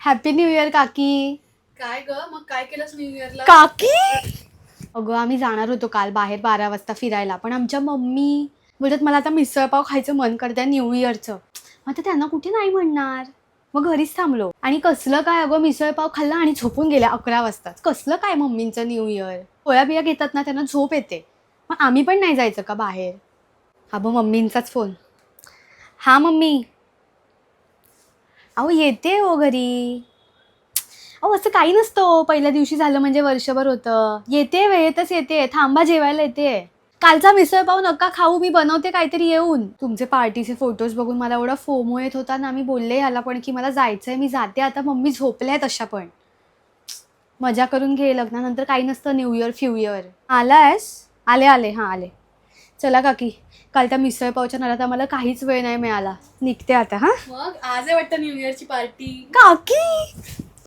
Happy new year काकी. काय ग मग काय केलंस न्यू इयरला? काकी अगं आम्ही जाणार होतो काल बाहेर 12 वाजता फिरायला, पण आमच्या मम्मी बोलत मला आता मिसळपाव खायचं मन करतंय न्यू इयरचं. मग आता त्यांना कुठे नाही म्हणणार, मग घरीच थांबलो. आणि कसलं काय अगं, मिसळपाव खाल्ला आणि झोपून गेल्या 11 वाजताच. कसलं काय मम्मींचं न्यू इयर, पोळ्या बिया घेतात ना त्यांना झोप येते. मग आम्ही पण नाही जायचं का बाहेर? हा बघ मम्मींचाच फोन. हा मम्मी. अहो येते हो घरी. अहो असं काही नसतं, पहिल्या दिवशी झालं म्हणजे वर्षभर होतं. येते वेळेतच येते, थांबा जेवायला येते. कालचा मिसळपाव नका खाऊ, मी बनवते काहीतरी येऊन. तुमचे पार्टीचे फोटोज बघून मला एवढा फोमो येत होता ना, मी बोलले ह्याला पण की मला जायचंय, मी जाते आता. मम्मी झोपल्यात अशा पण. मजा करून घे, लग्नानंतर काही नसतं न्यू इयर फ्यू इयर. आलायस? आले आले, हां आले. चला काकी, काल त्या मिसळपावच्या नादात आम्हाला काहीच वेळ नाही मिळाला. निघते आता. हां मग आज आहे वाटतं न्यू इयरची पार्टी. काकी.